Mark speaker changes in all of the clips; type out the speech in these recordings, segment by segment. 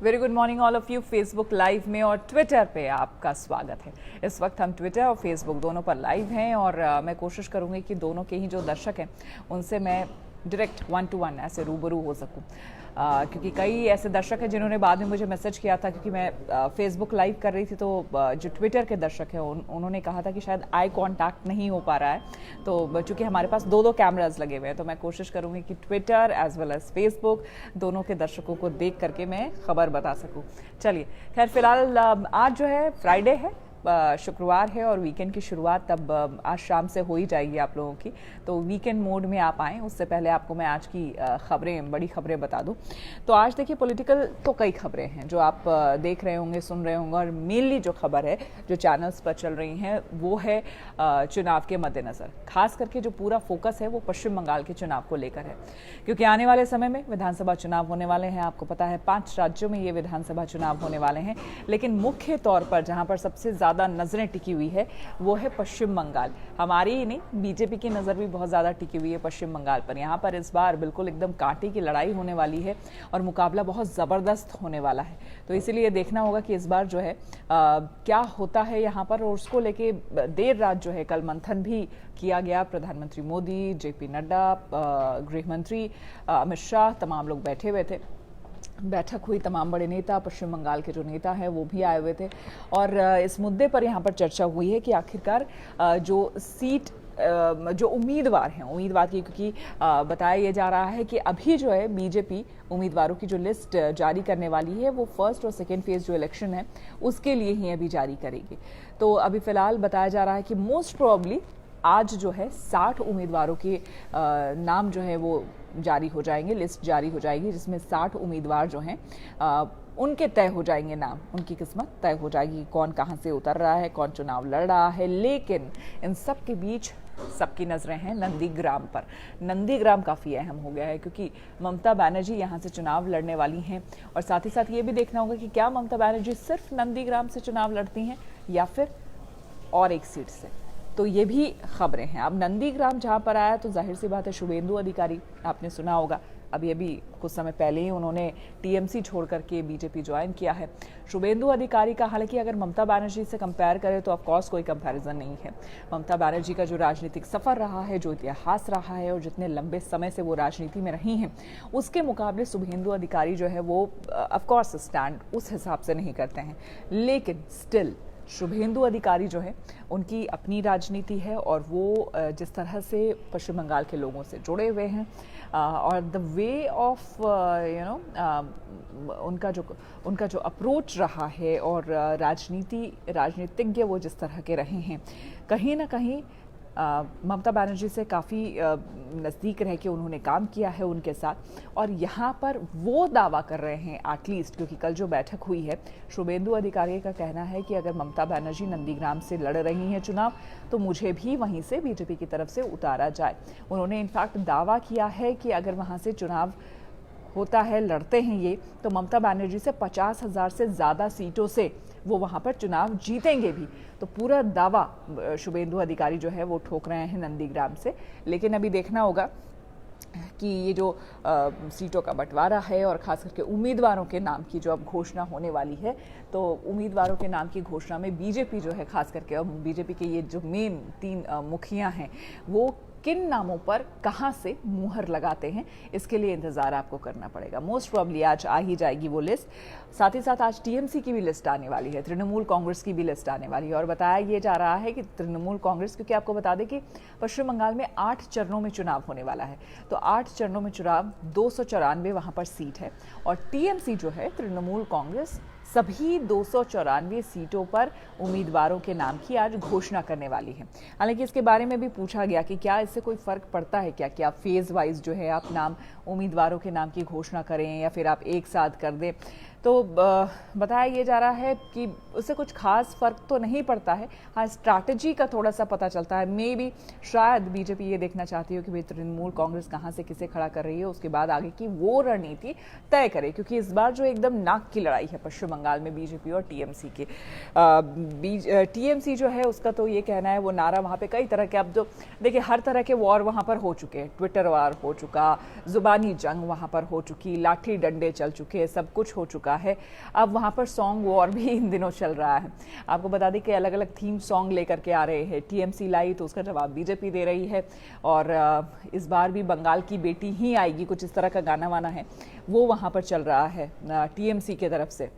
Speaker 1: Very good morning all of you. Facebook live में और Twitter पे आपका स्वागत है। इस वक्त हम ट्विटर और फेसबुक दोनों पर लाइव हैं और मैं कोशिश करूंगी कि दोनों के ही जो दर्शक हैं उनसे मैं डायरेक्ट 1 to 1 ऐसे रूबरू हो सकूं, क्योंकि कई ऐसे दर्शक हैं जिन्होंने बाद में मुझे मैसेज किया था, क्योंकि मैं फेसबुक लाइव कर रही थी तो जो ट्विटर के दर्शक हैं उन्होंने कहा था कि शायद आई कांटेक्ट नहीं हो पा रहा है। तो चूंकि हमारे पास दो कैमराज लगे हुए हैं तो मैं कोशिश करूंगी कि Twitter as well as Facebook दोनों के दर्शकों को देख करके मैं खबर बता सकूं। चलिए, खैर फिलहाल आज जो है फ्राइडे है, शुक्रवार है और वीकेंड की शुरुआत तब आज शाम से हो ही जाएगी आप लोगों की। तो वीकेंड मोड में आप आएँ, उससे पहले आपको मैं आज की खबरें, बड़ी खबरें बता दूं। तो आज देखिए, पॉलिटिकल तो कई खबरें हैं जो आप देख रहे होंगे, सुन रहे होंगे, और मेनली जो खबर है जो चैनल्स पर चल रही हैं वो है चुनाव के मद्देनज़र। खास करके जो पूरा फोकस है वो पश्चिम बंगाल के चुनाव को लेकर है, क्योंकि आने वाले समय में विधानसभा चुनाव होने वाले हैं। आपको पता है 5 राज्यों में ये विधानसभा चुनाव होने वाले हैं, लेकिन मुख्य तौर पर जहां पर सबसे ज़्यादा नजरें टिकी हुई है वो है पश्चिम बंगाल। हमारी ही नहीं, बीजेपी की नज़र भी बहुत ज़्यादा टिकी हुई है पश्चिम बंगाल पर। यहाँ पर इस बार बिल्कुल एकदम कांटे की लड़ाई होने वाली है और मुकाबला बहुत ज़बरदस्त होने वाला है। तो इसीलिए देखना होगा कि इस बार जो है क्या होता है यहाँ पर, और उसको लेके देर रात जो है कल मंथन भी किया गया। प्रधानमंत्री मोदी, जेपी नड्डा, गृह मंत्री अमित शाह, तमाम लोग बैठे हुए थे। बैठक हुई, तमाम बड़े नेता, पश्चिम बंगाल के जो नेता हैं वो भी आए हुए थे और इस मुद्दे पर यहाँ पर चर्चा हुई है कि आखिरकार जो सीट, जो उम्मीदवार हैं, उम्मीदवार की, क्योंकि बताया ये जा रहा है कि अभी जो है बीजेपी उम्मीदवारों की जो लिस्ट जारी करने वाली है वो फर्स्ट और सेकेंड फेज जो इलेक्शन है उसके लिए ही अभी जारी करेगी। तो अभी फिलहाल बताया जा रहा है कि मोस्ट प्रोबेबली आज जो है 60 उम्मीदवारों के नाम जो है वो जारी हो जाएंगे, लिस्ट जारी हो जाएगी, जिसमें 60 उम्मीदवार जो हैं उनके तय हो जाएंगे नाम, उनकी किस्मत तय हो जाएगी, कौन कहां से उतर रहा है, कौन चुनाव लड़ रहा है। लेकिन इन सब के बीच सबकी नजरें हैं नंदीग्राम पर। नंदीग्राम काफ़ी अहम हो गया है क्योंकि ममता बनर्जी यहाँ से चुनाव लड़ने वाली हैं और साथ ही साथ ये भी देखना होगा कि क्या ममता बनर्जी सिर्फ नंदीग्राम से चुनाव लड़ती हैं या फिर और एक सीट से। तो ये भी खबरें हैं। अब नंदीग्राम जहाँ पर आया तो जाहिर सी बात है शुभेंदु अधिकारी, आपने सुना होगा, अभी कुछ समय पहले ही उन्होंने टीएमसी छोड़ करके बीजेपी ज्वाइन किया है। शुभेंदु अधिकारी का हालांकि अगर ममता बनर्जी से कंपेयर करें तो ऑफकोर्स कोई कंपैरिजन नहीं है। ममता बनर्जी का जो राजनीतिक सफर रहा है, जो इतिहास रहा है और जितने लंबे समय से वो राजनीति में रही हैं, उसके मुकाबले शुभेंदु अधिकारी जो है वो ऑफकोर्स स्टैंड उस हिसाब से नहीं करते हैं। लेकिन स्टिल शुभेंदु अधिकारी जो है उनकी अपनी राजनीति है और वो जिस तरह से पश्चिम बंगाल के लोगों से जुड़े हुए हैं और द वे ऑफ उनका जो अप्रोच रहा है और राजनीतिज्ञ वो जिस तरह के रहे हैं, कहीं ना कहीं ममता बनर्जी से काफ़ी नज़दीक रह के उन्होंने काम किया है उनके साथ। और यहाँ पर वो दावा कर रहे हैं एटलीस्ट, क्योंकि कल जो बैठक हुई है, शुभेंदु अधिकारी का कहना है कि अगर ममता बनर्जी नंदीग्राम से लड़ रही हैं चुनाव तो मुझे भी वहीं से बीजेपी की तरफ से उतारा जाए। उन्होंने इनफैक्ट दावा किया है कि अगर वहाँ से चुनाव होता है, लड़ते हैं ये, तो ममता बनर्जी से 50,000 से ज़्यादा सीटों से वो वहाँ पर चुनाव जीतेंगे भी। तो पूरा दावा शुभेंदु अधिकारी जो है वो ठोक रहे हैं नंदीग्राम से। लेकिन अभी देखना होगा कि ये जो सीटों का बंटवारा है और खास करके उम्मीदवारों के नाम की जो अब घोषणा होने वाली है, तो उम्मीदवारों के नाम की घोषणा में बीजेपी जो है, खास करके बीजेपी के ये जो मेन 3 मुखिया हैं वो किन नामों पर कहां से मुहर लगाते हैं, इसके लिए इंतजार आपको करना पड़ेगा। मोस्ट प्रोबेबली आज आ ही जाएगी वो लिस्ट। साथ ही साथ आज टीएमसी की भी लिस्ट आने वाली है, तृणमूल कांग्रेस की भी लिस्ट आने वाली है। और बताया ये जा रहा है कि तृणमूल कांग्रेस, क्योंकि आपको बता दें कि पश्चिम बंगाल में 8 चरणों में चुनाव होने वाला है, तो 8 चरणों में चुनाव, 294 वहां पर सीट है और टीएमसी जो है, तृणमूल कांग्रेस, सभी 294 सीटों पर उम्मीदवारों के नाम की आज घोषणा करने वाली है। हालांकि इसके बारे में भी पूछा गया कि क्या इससे कोई फर्क पड़ता है क्या, कि आप फेज वाइज जो है आप नाम, उम्मीदवारों के नाम की घोषणा करें या फिर आप एक साथ कर दें। तो बताया ये जा रहा है कि उससे कुछ खास फर्क तो नहीं पड़ता है। हाँ, स्ट्रैटेजी का थोड़ा सा पता चलता है। मे बी शायद बीजेपी ये देखना चाहती हो कि भाई तृणमूल कांग्रेस कहाँ से किसे खड़ा कर रही है, उसके बाद आगे की वो रणनीति तय करे, क्योंकि इस बार जो एकदम नाक की लड़ाई है पश्चिम बंगाल में बीजेपी और टीएमसी की। टीएमसी जो है उसका तो ये कहना है, वो नारा वहाँ पे कई तरह के, अब जो देखिए हर तरह के वॉर वहाँ पर हो चुके हैं, ट्विटर वार हो चुका, जुबानी जंग वहाँ पर हो चुकी, लाठी डंडे चल चुके, सब कुछ हो चुका चुका है। अब वहाँ पर सॉन्ग वॉर भी इन दिनों चल रहा है। आपको बता दें कि अलग अलग थीम सॉन्ग लेकर के आ रहे हैं। टीएमसी लाई तो उसका जवाब बीजेपी दे रही है, और इस बार भी बंगाल की बेटी ही आएगी, कुछ इस तरह का गाना वाना है वो वहाँ पर चल रहा है टीएमसी के तरफ से।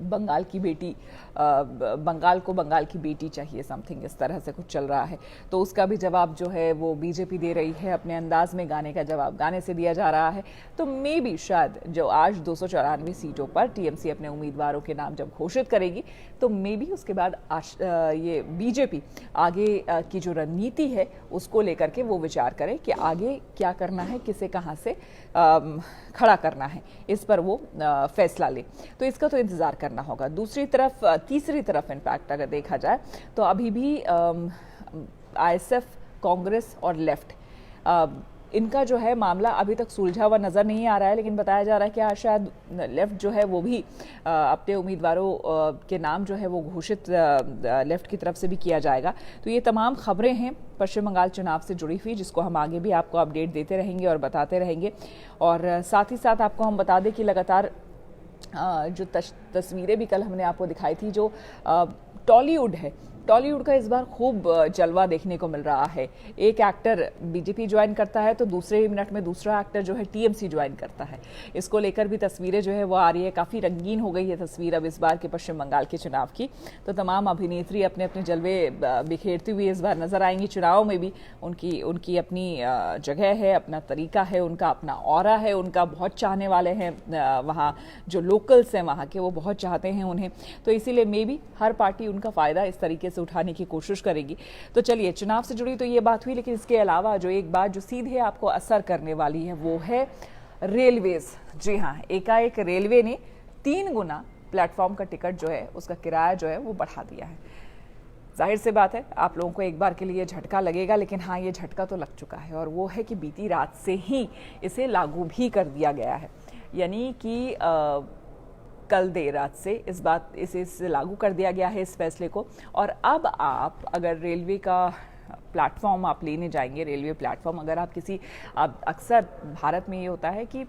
Speaker 1: बंगाल की बेटी, बंगाल को बंगाल की बेटी चाहिए, समथिंग इस तरह से कुछ चल रहा है। तो उसका भी जवाब जो है वो बीजेपी दे रही है, अपने अंदाज में गाने का जवाब गाने से दिया जा रहा है। तो मे बी शायद जो आज 294 सीटों पर टीएमसी अपने उम्मीदवारों के नाम जब घोषित करेगी तो मे बी उसके बाद ये बीजेपी आगे की जो रणनीति है उसको लेकर के वो विचार करे कि आगे क्या करना है, किसे कहाँ से खड़ा करना है, इस पर वो फैसला ले। तो इसका तो इंतजार करना होगा। दूसरी तरफ, तीसरी तरफ इनफैक्ट अगर देखा जाए तो अभी भी आईएसएफ, कांग्रेस और लेफ्ट, इनका जो है मामला अभी तक सुलझा हुआ नजर नहीं आ रहा है, लेकिन बताया जा रहा है कि आज शायद लेफ्ट जो है वो भी अपने उम्मीदवारों के नाम जो है वो घोषित लेफ्ट की तरफ से भी किया जाएगा। तो ये तमाम खबरें हैं पश्चिम बंगाल चुनाव से जुड़ी हुई, जिसको हम आगे भी आपको अपडेट देते रहेंगे और बताते रहेंगे। और साथ ही साथ आपको हम बता दें कि लगातार जो तस्वीरें भी कल हमने आपको दिखाई थी, जो टॉलीवुड है, टॉलीवुड का इस बार खूब जलवा देखने को मिल रहा है। एक एक्टर बीजेपी ज्वाइन करता है तो दूसरे ही मिनट में दूसरा एक्टर जो है टीएमसी ज्वाइन करता है। इसको लेकर भी तस्वीरें जो है वो आ रही है। काफ़ी रंगीन हो गई है तस्वीर अब इस बार के पश्चिम बंगाल के चुनाव की। तो तमाम अभिनेत्री अपने अपने जलवे बिखेरती हुई इस बार नजर आएंगी। चुनाव में भी उनकी अपनी जगह है, अपना तरीका है, उनका अपना ऑरा है, उनका बहुत चाहने वाले हैं वहाँ जो लोकल्स हैं वहाँ के, वो बहुत चाहते हैं उन्हें। तो इसीलिए मे बी हर पार्टी उनका फ़ायदा इस तरीके से उठाने की कोशिश करेगी। तो चलिए, चुनाव से जुड़ी तो ये बात हुई, लेकिन इसके अलावा जो एक बात जो सीधे आपको असर करने वाली है वो है रेलवेज। जी हाँ, एकाएक रेलवे ने 3 गुना प्लेटफॉर्म का टिकट जो है उसका किराया जो है वो बढ़ा दिया है। जाहिर सी बात है आप लोगों को एक बार के लिए झटका लगेगा, लेकिन हाँ, ये झटका तो लग चुका है, और वो है कि बीती रात से ही इसे लागू भी कर दिया गया है। यानी कि कल देर रात से इसे लागू कर दिया गया है इस फैसले को। और अब आप अगर रेलवे का प्लेटफॉर्म आप लेने जाएंगे, रेलवे प्लेटफॉर्म, अगर आप किसी अक्सर भारत में ये होता है कि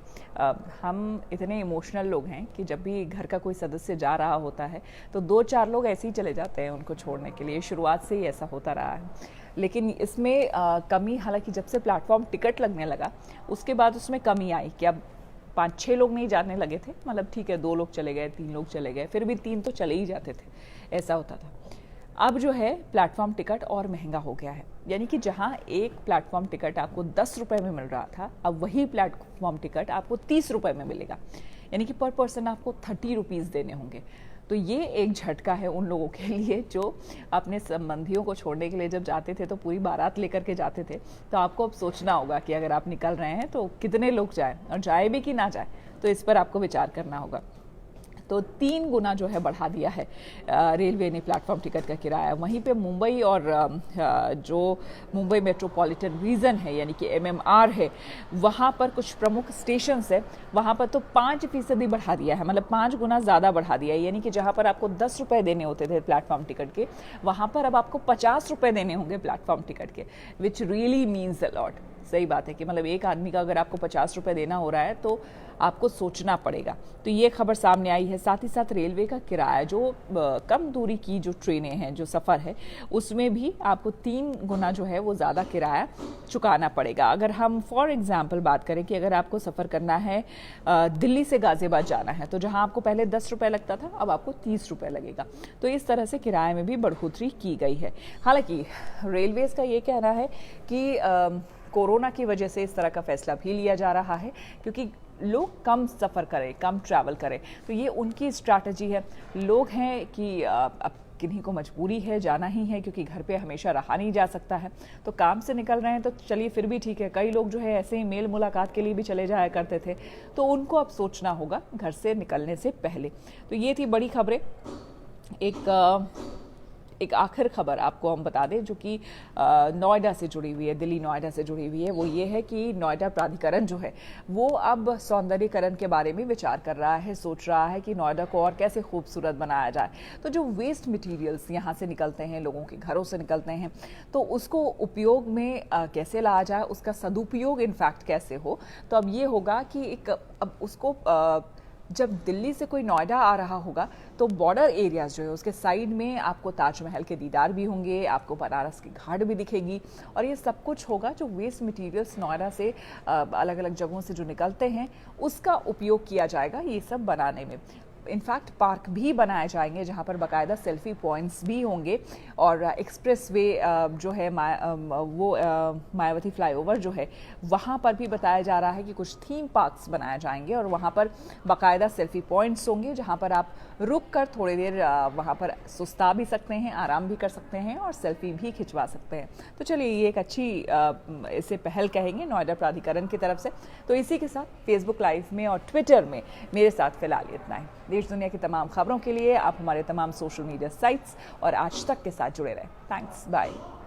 Speaker 1: हम इतने इमोशनल लोग हैं कि जब भी घर का कोई सदस्य जा रहा होता है तो 2-4 लोग ऐसे ही चले जाते हैं उनको छोड़ने के लिए। शुरुआत से ही ऐसा होता रहा है, लेकिन इसमें कमी, हालांकि जब से प्लेटफॉर्म टिकट लगने लगा उसके बाद उसमें कमी आई कि अब 5-6 लोग नहीं जाने लगे थे। मतलब ठीक है, 2 लोग चले गए, 3 लोग चले गए, फिर भी 3 तो चले ही जाते थे, ऐसा होता था। अब जो है प्लेटफॉर्म टिकट और महंगा हो गया है। यानी कि जहां एक प्लेटफॉर्म टिकट आपको 10 रुपए में मिल रहा था, अब वही प्लेटफॉर्म टिकट आपको 30 रुपए में मिलेगा। यानी कि पर पर्सन आपको 30 रुपीज़ देने होंगे। तो ये एक झटका है उन लोगों के लिए जो अपने संबंधियों को छोड़ने के लिए जब जाते थे तो पूरी बारात लेकर के जाते थे। तो आपको अब सोचना होगा कि अगर आप निकल रहे हैं तो कितने लोग जाएं, और जाए भी कि ना जाए, तो इस पर आपको विचार करना होगा। तो 3 गुना जो है बढ़ा दिया है रेलवे ने प्लेटफॉर्म टिकट का किराया। वहीं पे मुंबई और जो मुंबई मेट्रोपॉलिटन रीजन है यानी कि MMR है, वहाँ पर कुछ प्रमुख स्टेशन है, वहाँ पर तो 5% बढ़ा दिया है। मतलब 5 गुना ज़्यादा बढ़ा दिया है। यानी कि जहाँ पर आपको 10 रुपये देने होते थे प्लेटफॉर्म टिकट के, वहाँ पर अब आपको 50 रुपये देने होंगे प्लेटफॉर्म टिकट के, which really means a lot. सही बात है कि मतलब एक आदमी का अगर आपको 50 रुपये देना हो रहा है तो आपको सोचना पड़ेगा। तो ये खबर सामने आई है। साथ ही साथ रेलवे का किराया, जो कम दूरी की जो ट्रेनें हैं, जो सफ़र है, उसमें भी आपको 3 गुना जो है वो ज़्यादा किराया चुकाना पड़ेगा। अगर हम फॉर एग्जांपल बात करें कि अगर आपको सफ़र करना है दिल्ली से गाज़ियाबाद जाना है, तो जहां आपको पहले 10 रुपये लगता था, अब आपको 30 रुपये लगेगा। तो इस तरह से किराए में भी बढ़ोतरी की गई है। हालांकि रेलवेज़ का ये कहना है कि कोरोना की वजह से इस तरह का फैसला भी लिया जा रहा है क्योंकि लोग कम सफ़र करें, कम ट्रैवल करें। तो ये उनकी स्ट्रैटेजी है। लोग हैं कि अब किन्हीं को मजबूरी है, जाना ही है, क्योंकि घर पे हमेशा रहा नहीं जा सकता है, तो काम से निकल रहे हैं तो चलिए फिर भी ठीक है। कई लोग जो है ऐसे ही मेल मुलाकात के लिए भी चले जाया करते थे, तो उनको अब सोचना होगा घर से निकलने से पहले। तो ये थी बड़ी खबरें। एक आखिर खबर आपको हम बता दें जो कि नोएडा से जुड़ी हुई है, दिल्ली नोएडा से जुड़ी हुई है। वो ये है कि नोएडा प्राधिकरण जो है वो अब सौंदर्यीकरण के बारे में विचार कर रहा है, सोच रहा है कि नोएडा को और कैसे खूबसूरत बनाया जाए। तो जो वेस्ट मटेरियल्स यहाँ से निकलते हैं, लोगों के घरों से निकलते हैं, तो उसको उपयोग में कैसे लाया जाए, उसका सदुपयोग इनफैक्ट कैसे हो। तो अब ये होगा कि अब उसको जब दिल्ली से कोई नोएडा आ रहा होगा तो बॉर्डर एरियाज जो है उसके साइड में आपको ताजमहल के दीदार भी होंगे, आपको बनारस की घाट भी दिखेगी, और ये सब कुछ होगा जो वेस्ट मटेरियल्स नोएडा से अलग अलग जगहों से जो निकलते हैं उसका उपयोग किया जाएगा ये सब बनाने में। इनफैक्ट पार्क भी बनाए जाएंगे जहां पर बाकायदा सेल्फी पॉइंट्स भी होंगे, और एक्सप्रेस वे जो है मायावती फ्लाईओवर जो है वहां पर भी बताया जा रहा है कि कुछ थीम पार्क्स बनाए जाएंगे और वहां पर बाकायदा सेल्फी पॉइंट्स होंगे जहां पर आप रुक कर थोड़ी देर वहां पर सुस्ता भी सकते हैं, आराम भी कर सकते हैं और सेल्फी भी खिंचवा सकते हैं। तो चलिए ये एक अच्छी इसे पहल कहेंगे नोएडा प्राधिकरण की तरफ से। तो इसी के साथ फेसबुक लाइव में और ट्विटर में मेरे साथ फिलहाल इतना ही। देश दुनिया की तमाम खबरों के लिए आप हमारे तमाम सोशल मीडिया साइट्स और आज तक के साथ जुड़े रहें। Thanks, bye.